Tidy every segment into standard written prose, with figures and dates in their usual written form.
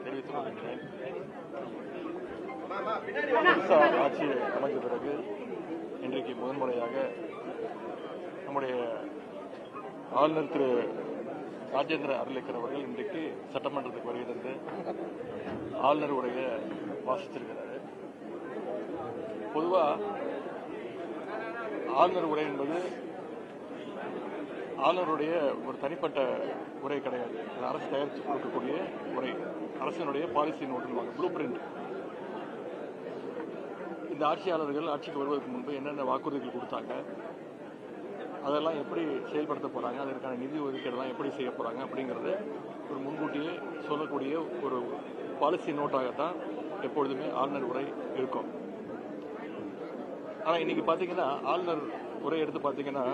தெரிவித்துக் கொள்கின்றேன். ஆட்சி அமைந்த பிறகு இன்றைக்கு முதன்முறையாக நம்முடைய ஆளுநர் திரு ராஜேந்திர அர்லேக்கர் அவர்கள் இன்றைக்கு சட்டமன்றத்துக்கு வருகை தந்து ஆளுநர் உரையை வாசித்திருக்கிறார். பொதுவாக ஆளுநர் உரை என்பது ஆளுநருடைய ஒரு தனிப்பட்ட உரை கிடையாது. அரசு தயாரித்து கொடுக்கக்கூடிய உரை, அரசினுடைய பாலிசி நோட்டுன்னு ப்ளூ பிரிண்ட். இந்த ஆட்சியாளர்கள் ஆட்சிக்கு வருவதற்கு முன்பு என்னென்ன வாக்குறுதிகள் கொடுத்தாங்க, அதெல்லாம் எப்படி செயல்படுத்த போறாங்க, அதற்கான நிதி ஒதுக்கீடுலாம் எப்படி செய்ய போறாங்க அப்படிங்கறது ஒரு முன்கூட்டியே சொல்லக்கூடிய ஒரு பாலிசி நோட்டாகத்தான் எப்பொழுதுமே ஆளுநர் உரை இருக்கும். ஆனா இன்னைக்கு பாத்தீங்கன்னா ஆளுநர் உரை எடுத்து பாத்தீங்கன்னா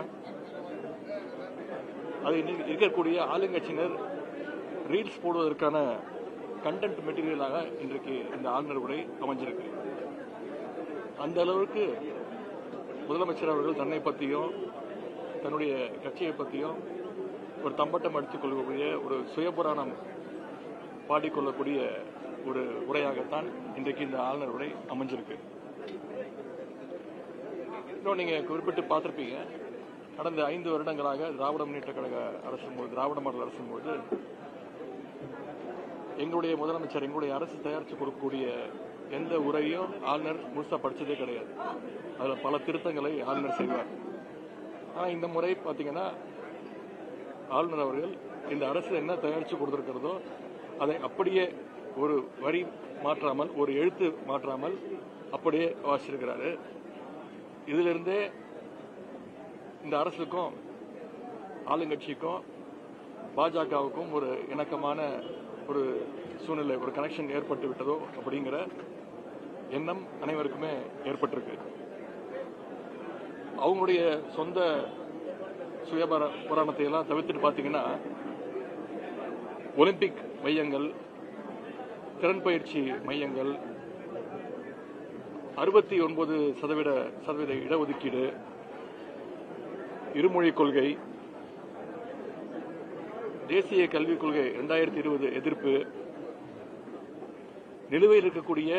அது இன்னைக்கு இருக்கக்கூடிய ஆளுங்கட்சியினர் ரீல்ஸ் போடுவதற்கான கண்டென்ட் மெட்டீரியலாக இன்றைக்கு இந்த ஆளுநர் உரை அமைஞ்சிருக்கு. அந்த அளவுக்கு முதலமைச்சர் அவர்கள் தன்னை பற்றியும் தன்னுடைய கட்சியை பற்றியும் ஒரு தம்பட்டம் அடித்துக் கொள்ளக்கூடிய ஒரு சுயபுராணம் பாடிக்கொள்ளக்கூடிய ஒரு உரையாகத்தான் இன்றைக்கு இந்த ஆளுநர் உரை அமைஞ்சிருக்கு. இன்னும் நீங்க குறிப்பிட்டு பார்த்திருப்பீங்க, கடந்த 5 வருடங்களாக திராவிட முன்னேற்ற கழக திராவிட மாடல் அரசின் போது எங்களுடைய முதலமைச்சர் எங்களுடைய அரசு தயாரித்து கொடுக்கக்கூடிய எந்த உரையும் ஆளுநர் முழுசா படிச்சதே கிடையாது. அதுல பல திருத்தங்களை ஆளுநர் செய்வார். ஆனா இந்த முறை பாத்தீங்கன்னா ஆளுநர் அவர்கள் இந்த அரசு என்ன தயாரித்து கொடுத்திருக்கிறதோ அதை அப்படியே ஒரு வரி மாற்றாமல், ஒரு எழுத்து மாற்றாமல் அப்படியே வாசிச்சிருக்கிறாரு. இதிலிருந்தே இந்த அரசுக்கும் ஆளுங்கட்சிக்கும் பாஜகவுக்கும் ஒரு இணக்கமான ஒரு சூழ்நிலை, ஒரு கனெக்ஷன் ஏற்பட்டு விட்டதோ அப்படிங்கிற எண்ணம் அனைவருக்குமே ஏற்பட்டிருக்கு. அவங்களுடைய சொந்த சுயபுராணத்தை எல்லாம் தவிர்த்துட்டு பாத்தீங்கன்னா ஒலிம்பிக் மையங்கள், திறன் பயிற்சி மையங்கள், 69% இடஒதுக்கீடு, இருமொழிக் கொள்கை, தேசிய கல்விக் கொள்கை 2020 எதிர்ப்பு, நிலுவையில் இருக்கக்கூடிய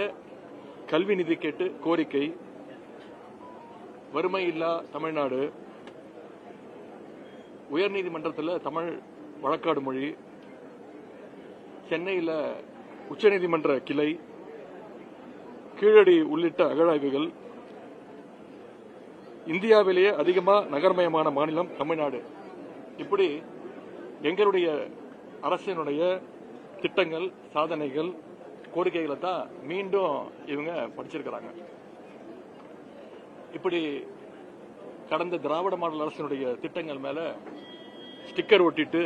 கல்வி நிதி கேட்டு கோரிக்கை, வறுமை இல்லா தமிழ்நாடு, உயர்நீதிமன்றத்தில் தமிழ் வழக்காடு மொழி, சென்னையில் உச்சநீதிமன்ற கிளை, கீழடி உள்ளிட்ட அகழாய்வுகள், இந்தியாவிலேயே அதிகமாக நகர்மயமான மாநிலம் தமிழ்நாடு. இப்படி எங்களுடைய அரசினுடைய திட்டங்கள், சாதனைகள், கோரிக்கைகளை தான் மீண்டும் இவங்க படிச்சிருக்கிறாங்க. இப்படி கடந்த திராவிட மாடல் அரசினுடைய திட்டங்கள் மேல ஸ்டிக்கர் ஒட்டிட்டு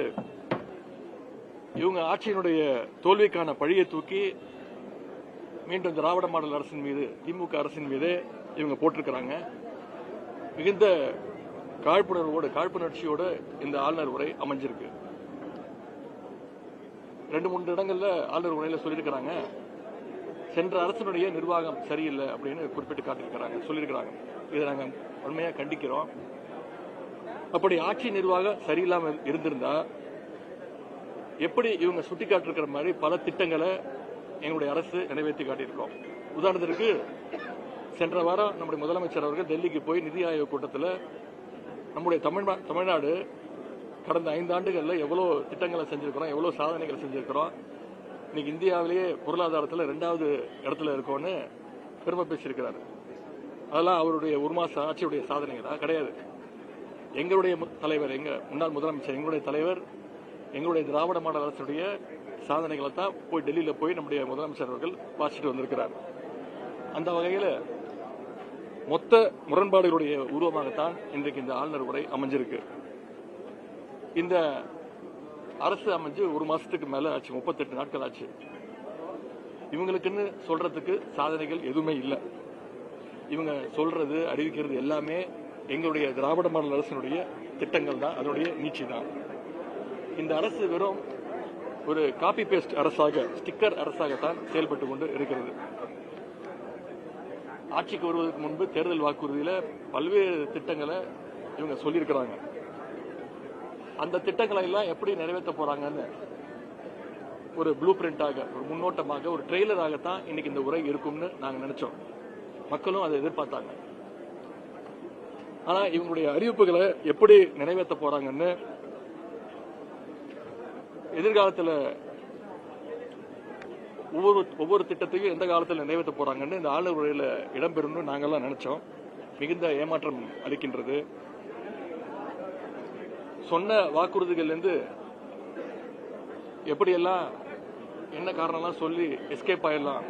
இவங்க ஆட்சியினுடைய தோல்விக்கான பழியை தூக்கி மீண்டும் திராவிட மாடல் அரசின் மீது, திமுக அரசின் மீது இவங்க போட்டிருக்கிறாங்க. மிகுந்த காழ்ப்புணர்ச்சியோடு இந்த ஆளுநர் உரை அமைஞ்சிருக்கு. 2-3 இடங்கள்ல ஆளுநர் உரையில சொல்லியிருக்கிறாங்க, சென்ற அரசினுடைய நிர்வாகம் சரியில்லை அப்படின்னு குறிப்பிட்டு காட்டியிருக்கிறாங்க, சொல்லியிருக்கிறாங்க. இதை நாங்கள் உண்மையா கண்டிக்கிறோம். அப்படி ஆட்சி நிர்வாகம் சரியில்லாமல் இருந்திருந்தா எப்படி இவங்க சுட்டிக்காட்டிருக்கிற மாதிரி பல திட்டங்களை எங்களுடைய அரசு நிறைவேற்றி காட்டியிருக்கோம். உதாரணத்திற்கு சென்ற வாரம் நம்முடைய முதலமைச்சர் அவர்கள் டெல்லிக்கு போய் நிதி ஆயோக் கூட்டத்தில் நம்முடைய தமிழ்நாடு கடந்த 5 ஆண்டுகளில் எவ்வளவு திட்டங்களை செஞ்சிருக்கிறோம், எவ்வளவு சாதனைகளை செஞ்சிருக்கிறோம், இன்னைக்கு இந்தியாவிலேயே பொருளாதாரத்தில் 2வது இடத்துல இருக்கோன்னு பெருமை பேசியிருக்கிறாரு. அதெல்லாம் அவருடைய 1 மாச ஆட்சியுடைய சாதனைகளா? கிடையாது. எங்களுடைய தலைவர், எங்க முன்னாள் முதலமைச்சர், எங்களுடைய தலைவர், எங்களுடைய திராவிட மாடல் அரசுடைய சாதனைகளை தான் போய் டெல்லியில போய் நம்முடைய முதலமைச்சர் அவர்கள் வாசிட்டு வந்திருக்கிறார். அந்த வகையில் மொத்த முரண்பாடுகளுடைய உருவமாகத்தான் இன்றைக்கு இந்த ஆளுநர் உரை அமைஞ்சிருக்கு. இந்த அரசு அமைஞ்சு 1 மாசத்துக்கு மேல ஆச்சு, 38 நாட்கள் ஆச்சு. இவங்களுக்குன்னு சொல்றதுக்கு சாதனைகள் எதுவுமே இல்லை. இவங்க சொல்றது, அறிவிக்கிறது எல்லாமே எங்களுடைய திராவிட மாடல் அரசினுடைய திட்டங்கள் தான், அதனுடைய நீட்சி தான். இந்த அரசு வெறும் ஒரு காப்பி பேஸ்ட் அரசாக, ஸ்டிக்கர் அரசாகத்தான் செயல்பட்டு கொண்டு இருக்கிறது. ஆட்சிக்கு வருவதற்கு முன்பு தேர்தல் வாக்குறுதியில பல்வேறு திட்டங்களை இவங்க சொல்லியிருக்கிறாங்க. அந்த திட்டங்களை எல்லாம் எப்படி நிறைவேற்ற போறாங்கன்னு ஒரு ப்ளூ பிரிண்டாக, ஒரு முன்னோட்டமாக, ஒரு ட்ரெய்லராகத்தான் இன்னைக்கு இந்த உரை இருக்கும்னு நாங்க நினைச்சோம். மக்களும் அதை எதிர்பார்த்தாங்க. ஆனா இவங்களுடைய அறிவிப்புகளை எப்படி நிறைவேற்ற போறாங்கன்னு, எதிர்காலத்தில் ஒவ்வொரு திட்டத்தையும் எந்த காலத்தில் நிறைவேற்ற போறாங்கன்னு இந்த ஆளுநர் உரையில இடம்பெறும்னு நாங்கெல்லாம் நினைச்சோம். மிகுந்த ஏமாற்றம் அளிக்கின்றது. சொன்ன வாக்குறுதிகள் இருந்து எப்படியெல்லாம் என்ன காரணம்லாம் சொல்லி எஸ்கேப் ஆயிடலாம்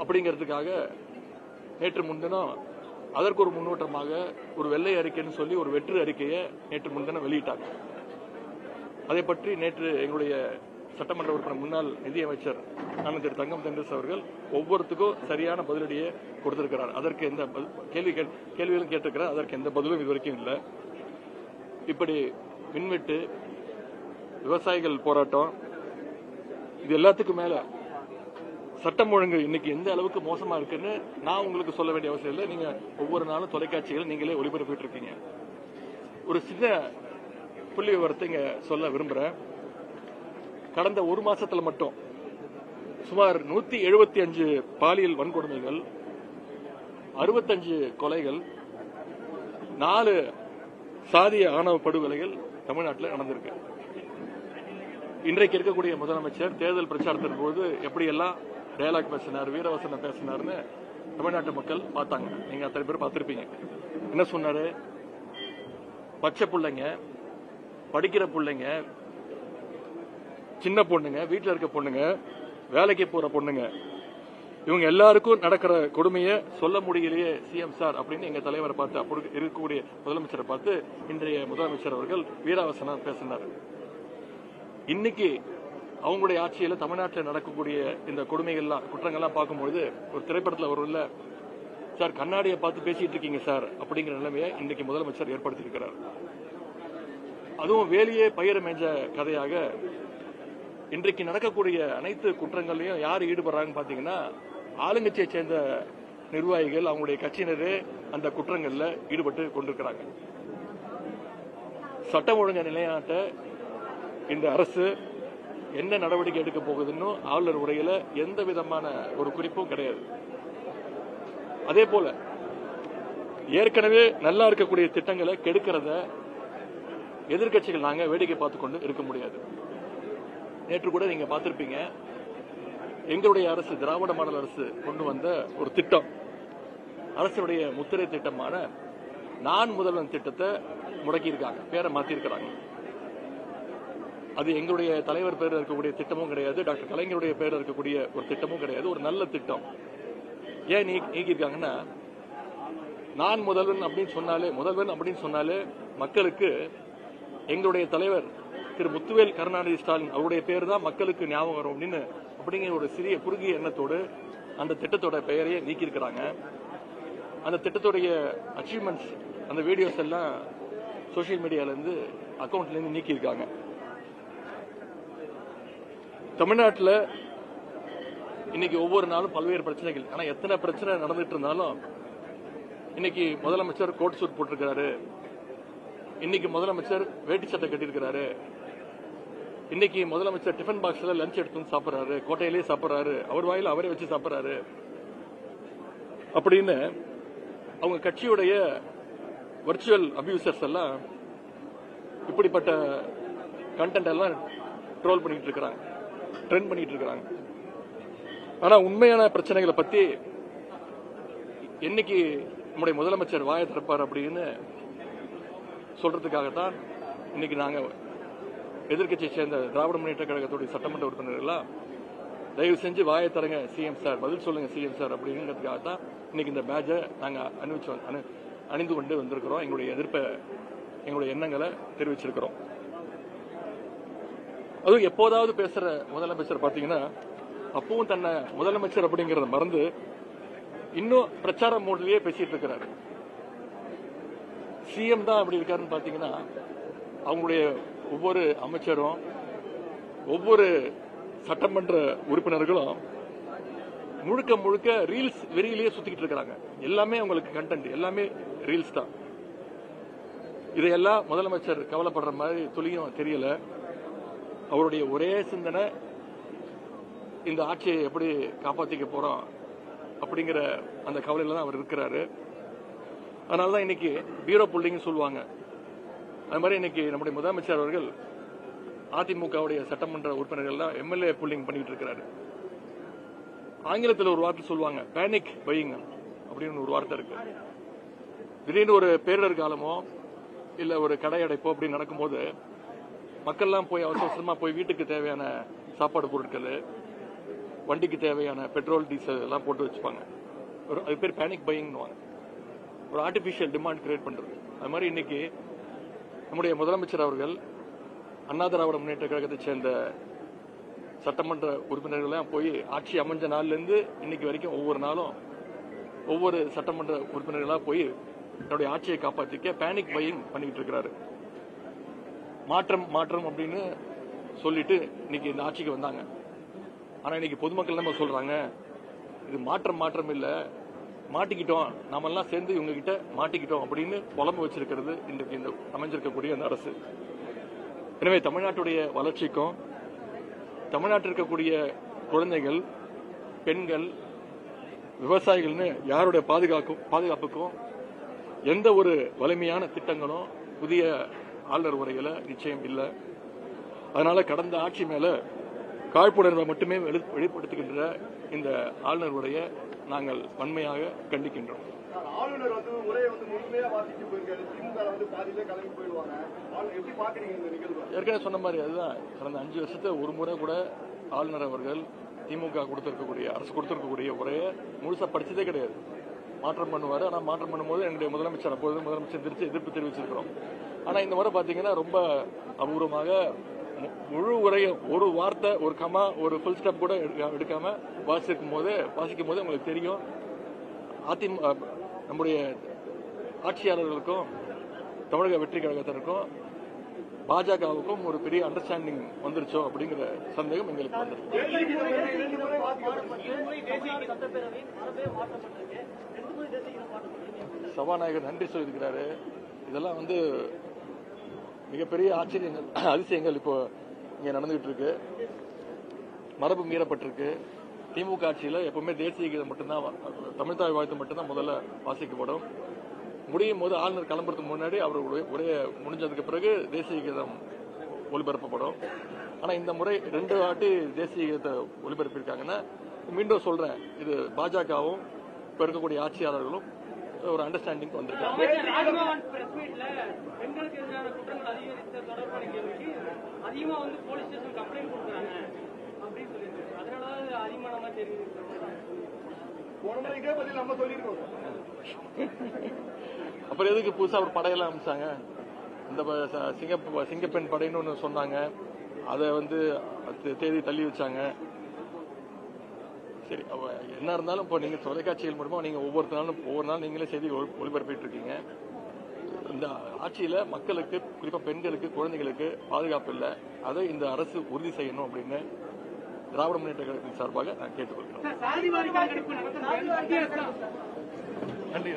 அப்படிங்கிறதுக்காக நேற்று முன்தினம் அதற்கு ஒரு முன்னோட்டமாக ஒரு வெள்ளை அறிக்கைன்னு சொல்லி ஒரு வெற்று அறிக்கையை நேற்று முன்தினம் வெளியிட்டாங்க. அதை பற்றி நேற்று எங்களுடைய சட்டமன்ற உறுப்பினர் முன்னாள் நிதியமைச்சர் அண்ணன் திரு தங்கம் தென்னரசு அவர்கள் ஒவ்வொருத்துக்கும் சரியான பதிலடியை கொடுத்திருக்கிறார். அதற்கு எந்த கேள்விகளும் கேட்டிருக்கிறார். அதற்கு எந்த பதிலும் இதுவரைக்கும் இல்லை. இப்படி மின்வெட்டு, விவசாயிகள் போராட்டம், இது எல்லாத்துக்கும் மேல சட்டம் ஒழுங்கு இன்னைக்கு எந்த அளவுக்கு மோசமா இருக்குன்னு நான் உங்களுக்கு சொல்ல வேண்டிய அவசியம் இல்லை. நீங்க ஒவ்வொரு நாளும் தொலைக்காட்சிகள் நீங்களே ஒளிபரப்பிட்டு இருக்கீங்க. ஒரு சின்ன புள்ளி விவரத்தை இங்க சொல்ல விரும்புறேன். கடந்த ஒரு மாசத்துல மட்டும் சுமார் 175 பாலியல் வன்கொடுமைகள், 65 கொலைகள், 4 சாதிய ஆணவ படுகொலைகள் தமிழ்நாட்டில் நடந்திருக்கு. இன்றைக்கு இருக்கக்கூடிய முதலமைச்சர் தேர்தல் பிரச்சாரத்தின் போது எப்படியெல்லாம் டயலாக் பேசினார், வீரவசனம் பேசினார்னு தமிழ்நாட்டு மக்கள் பார்த்தாங்க. நீங்க அத்தனை பேர் பார்த்திருப்பீங்க. என்ன சொன்னாரு? பச்சை பிள்ளைங்க, படிக்கிற பிள்ளைங்க, சின்ன பொண்ணுங்க, வீட்டில் இருக்க பொண்ணுங்க, வேலைக்கு போற பொண்ணுங்க, இவங்க எல்லாருக்கும் நடக்கிற கொடுமையை சொல்ல முடியலையே சிஎம் சார் அப்படின்னு எங்க தலைவரை பார்த்து, அப்படி இருக்கக்கூடிய முதலமைச்சரை பார்த்து இன்றைய முதலமைச்சர் அவர்கள் வீராவசனம் பேசினார். இன்னைக்கு அவங்களுடைய ஆட்சியில தமிழ்நாட்டில் நடக்கக்கூடிய இந்த கொடுமைகள்லாம், குற்றங்கள்லாம் பார்க்கும்போது ஒரு திரைப்படத்தில் வரும்ல சார், கண்ணாடியை பார்த்து பேசிட்டு இருக்கீங்க சார் அப்படிங்கிற நிலைமையை இன்னைக்கு முதலமைச்சர் ஏற்படுத்தியிருக்கிறார். அதுவும் வேலையே பயிர மேஞ்ச கதையாக இன்றைக்கு நடக்கக்கூடிய அனைத்து குற்றங்களையும் யார் ஈடுபடுறாங்கன்னு பாத்தீங்கன்னா, ஆளுங்கட்சியை சேர்ந்த நிர்வாகிகள், அவங்களுடைய கட்சியினரே அந்த குற்றங்கள்ல ஈடுபட்டு கொண்டிருக்கிறாங்க. சட்டம் ஒழுங்கு நிலைநாட்ட இந்த அரசு என்ன நடவடிக்கை எடுக்க போகுதுன்னு ஆளுநர் உரையில எந்த விதமான ஒரு குறிப்பும் கிடையாது. அதே போல ஏற்கனவே நல்லா இருக்கக்கூடிய திட்டங்களை கெடுக்கிறத எதிர்கட்சிகள் நாங்க வேடிக்கை பார்த்துக் கொண்டு இருக்க முடியாது. நேற்று கூட நீங்க பார்த்திருப்பீங்க, எங்களுடைய அரசு, திராவிட மாடல் அரசு கொண்டு வந்த ஒரு திட்டம், அரசுடைய முத்திரை திட்டமான நான் முதல்வன் திட்டத்தை முடக்கியிருக்காங்க, பேரை மாத்திருக்கிறாங்க. அது எங்களுடைய தலைவர் பேர் இருக்கக்கூடிய திட்டமும் கிடையாது, டாக்டர் கலைஞருடைய பேர் இருக்கக்கூடிய ஒரு திட்டமும் கிடையாது. ஒரு நல்ல திட்டம். ஏன் நீக்கியிருக்காங்கன்னா, நான் முதல்வன் அப்படின்னு சொன்னாலே மக்களுக்கு எங்களுடைய தலைவர் திரு முத்துவேல் கருணாநிதி ஸ்டாலின் அவருடைய பேர் தான் மக்களுக்கு ஞாபகம் வரும் அப்படிங்கிற ஒரு சிறிய குறுகிய எண்ணத்தோடு அந்த திட்டத்தோட பெயரையே நீக்கியிருக்கிறாங்க. அந்த திட்டத்துடைய அச்சீவ்மெண்ட்ஸ், அந்த வீடியோஸ் எல்லாம் சோசியல் மீடியால இருந்து, அக்கௌண்ட்ல இருந்து நீக்கியிருக்காங்க. தமிழ்நாட்டில் இன்னைக்கு ஒவ்வொரு நாளும் பல்வேறு பிரச்சனைகள். ஆனா எத்தனை பிரச்சனை நடந்துட்டு இருந்தாலும் இன்னைக்கு முதலமைச்சர் கோட் சூட் போட்டிருக்கிறாரு, இன்னைக்கு முதலமைச்சர் வேட்டி சட்டை கட்டியிருக்கிறாரு, இன்னைக்கு முதலமைச்சர் டிஃபன் பாக்ஸ்ல லஞ்ச் எடுத்து சாப்பிடுறாரு, கோட்டையிலேயே சாப்பிடுறாரு, அவர் வாயில அவரே வச்சு சாப்பிடுறாரு அப்படின்னு அவங்க கட்சியுடைய வர்ச்சுவல் அபியூசர்ஸ் எல்லாம் இப்படிப்பட்ட கண்டென்ட் எல்லாம் ட்ரோல் பண்ணிட்டு இருக்கிறாங்க, ட்ரெண்ட் பண்ணிட்டு இருக்கிறாங்க. ஆனா உண்மையான பிரச்சனைகளை பத்தி என்னைக்கு நம்முடைய முதலமைச்சர் வாயை திறப்பார் அப்படின்னு சொல்றதுக்காகத்தான் இன்னைக்கு நாங்க எதிர்கட்சியை சேர்ந்த திராவிட முன்னேற்ற கழகத்துடைய சட்டமன்ற உறுப்பினர்கள் தயவு செஞ்சு வாயை தரங்க சிஎம் சார், பதில் சொல்லுங்க சிஎம் சார் அப்படிங்கிறதுக்காகத்தான் இன்னைக்கு இந்த பேட்சை நாங்க அணிந்து கொண்டு வந்திருக்கிறோம். எங்களுடைய எதிர்ப்பை, எங்களுடைய எண்ணங்களை தெரிவிச்சிருக்கிறோம். அதுவும் எப்போதாவது பேசுற முதலமைச்சர் பாத்தீங்கன்னா, அப்பவும் தன்னை முதலமைச்சர் அப்படிங்கறத மறந்து இன்னும் பிரச்சார மோட்லயே பேசிட்டு இருக்கிறாரு. சிஎம் தான் அப்படி இருக்காருன்னு பாத்தீங்கன்னா, அவங்களுடைய ஒவ்வொரு அமைச்சரும், ஒவ்வொரு சட்டமன்ற உறுப்பினர்களும் முழுக்க முழுக்க ரீல்ஸ் வெறியிலேயே சுத்திக்கிட்டு இருக்காங்க. எல்லாமே அவங்களுக்கு கண்டென்ட், எல்லாமே ரீல்ஸ் தான். இதையெல்லாம் முதலமைச்சர் கவலைப்படுற மாதிரி துளியும் தெரியல. அவருடைய ஒரே சிந்தனை இந்த ஆட்சியை எப்படி காப்பாற்றிக்க போறோம் அப்படிங்கிற அந்த கவலையில தான் அவர் இருக்கிறாரு. அதனாலதான் இன்னைக்கு பீரோ புல்லிங் சொல்லுவாங்க. அது மாதிரி இன்னைக்கு நம்முடைய முதலமைச்சர் அவர்கள் அதிமுகவுடைய சட்டமன்ற உறுப்பினர்கள் தான் எம்எல்ஏ புல்லிங் பண்ணிட்டு இருக்கிறாரு. ஆங்கிலத்தில் ஒரு வார்த்தை சொல்லுவாங்க, பேனிக் பையிங் அப்படின்னு ஒரு வார்த்தை இருக்கு. திடீர்னு ஒரு பேரிடர் காலமோ இல்ல ஒரு கடை அடைப்போ அப்படி நடக்கும்போது மக்கள்லாம் போய் அவசரமா போய் வீட்டுக்கு தேவையான சாப்பாடு பொருட்கள், வண்டிக்கு தேவையான பெட்ரோல் டீசல் எல்லாம் போட்டு வச்சுப்பாங்க. அது பேர் பேனிக் பையிங்னுவாங்க. ஒரு ஆர்டிபிஷியல் டிமாண்ட் கிரியேட் பண்றது. அது மாதிரி இன்னைக்கு நம்முடைய முதலமைச்சர் அவர்கள் அண்ணா திராவிட முன்னேற்ற கழகத்தை சேர்ந்த சட்டமன்ற உறுப்பினர்கள்லாம் போய் ஆட்சி அமைஞ்ச நாள்ல இருந்து இன்னைக்கு வரைக்கும் ஒவ்வொரு நாளும் ஒவ்வொரு சட்டமன்ற உறுப்பினர்களா போய் தன்னுடைய ஆட்சியை காப்பாற்றிக்க பேனிக் பையிங் பண்ணிட்டு இருக்கிறாரு. மாற்றம் மாற்றம் அப்படின்னு சொல்லிட்டு இன்னைக்கு இந்த ஆட்சிக்கு வந்தாங்க. ஆனா இன்னைக்கு பொதுமக்கள் நம்ம சொல்றாங்க, இது மாற்றம் மாற்றம் இல்ல, மாட்டிக்கிட்டோம், நாம எல்லாம் சேர்ந்து இவங்க கிட்ட மாட்டிக்கிட்டோம் அப்படின்னு புலம்பு வச்சிருக்கிறது இன்றைக்கு இந்த அமைஞ்சிருக்கக்கூடிய அந்த அரசு. எனவே தமிழ்நாட்டுடைய வளர்ச்சிக்கும் தமிழ்நாட்டில் இருக்கக்கூடிய குழந்தைகள், பெண்கள், விவசாயிகள்னு யாருடைய பாதுகாப்புக்கும் எந்த ஒரு வலிமையான திட்டங்களும் புதிய ஆளுநர் உரையில நிச்சயம் இல்லை. அதனால கடந்த ஆட்சி மேல காழ்ப்புணர்வை மட்டுமே வெளிப்படுத்துகின்ற இந்த ஆளுநர் உரையை நாங்கள் வன்மையாக கண்டிக்கின்றோம். ஆளுநர் உரையை முழுமையா வாசிச்சு போயிருக்காரு. திமுக பாதியிலே கிளம்பி போயிடுவாங்க. எப்படி பாக்குறீங்க இந்த நிகழ்வு? ஏற்கனவே சொன்ன மாதிரி அதுதான், கடந்த 5 வருஷத்துல ஒரு முறை கூட ஆளுநர் அவர்கள் திமுக கொடுத்திருக்கக்கூடிய அரசு கொடுத்திருக்கக்கூடிய உரையை முழுசா படிச்சதே கிடையாது. மாற்றம் பண்ணுவாரு. ஆனா மாற்றம் பண்ணும்போது என்னுடைய முதலமைச்சர் அப்போது முதலமைச்சர் திருச்சி எதிர்ப்பு தெரிவிச்சிருக்கிறோம். ஆனா இந்த முறை பாத்தீங்கன்னா ரொம்ப அபூர்வமாக முழு உரையை ஒரு வார்த்தை, ஒரு கமா, ஒரு ஃபுல் ஸ்டாப் கூட எடுக்காம வாசிக்கும் போது உங்களுக்கு தெரியும் நம்முடைய ஆட்சியாளர்களுக்கும் தமிழக வெற்றி கழகத்தினருக்கும் பாஜகவுக்கும் ஒரு பெரிய அண்டர்ஸ்டாண்டிங் வந்துருச்சோ அப்படிங்கிற சந்தேகம் எங்களுக்கு வந்துருக்கு. சபாநாயகர் நன்றி சொல்லியிருக்கிறாரு. இதெல்லாம் மிகப்பெரிய ஆச்சரியங்கள், அதிசயங்கள் இப்போ இங்க நடந்துகிட்டு இருக்கு. மரபு மீறப்பட்டிருக்கு. திமுக ஆட்சியில எப்பவுமே தேசிய கீதம் மட்டும்தான், தமிழ்தாய் வாழ்த்து மட்டும்தான் முதல்ல வாசிக்கப்படும். முடியும் போது ஆளுநர் கிளம்புறதுக்கு முன்னாடி அவருடைய உரையை முடிஞ்சதுக்கு பிறகு தேசிய கீதம் ஒலிபரப்பப்படும். ஆனா இந்த முறை 2 வாட்டி தேசிய கீதத்தை ஒலிபரப்பியிருக்காங்கன்னா, மீண்டும் சொல்றேன், இது பாஜகவும் இப்ப இருக்கக்கூடிய ஆட்சியாளர்களும் ஒரு அண்டர்ஸ்டாண்டிங் வந்திருக்காங்க. அப்புறம் எதுக்கு புதுசா ஒரு படையெல்லாம் அமைச்சாங்க? இந்த சிங்கப்பெண் படைன்னு ஒண்ணு சொன்னாங்க, அதை தேதி தள்ளி வச்சாங்க. சரி, என்ன இருந்தாலும் இப்போ நீங்க தொலைக்காட்சிகள் மூலமா நீங்க ஒவ்வொரு நாளும் நீங்களே செய்தி ஒளிபரப்பிட்டு இருக்கீங்க. இந்த ஆட்சியில மக்களுக்கு, குறிப்பா பெண்களுக்கு, குழந்தைகளுக்கு பாதுகாப்பு இல்லை. அதை இந்த அரசு உறுதி செய்யணும் அப்படின்னு திராவிட முன்னேற்ற கழகத்தின் சார்பாக நான் கேட்டுக்கொள்கிறேன். நன்றி.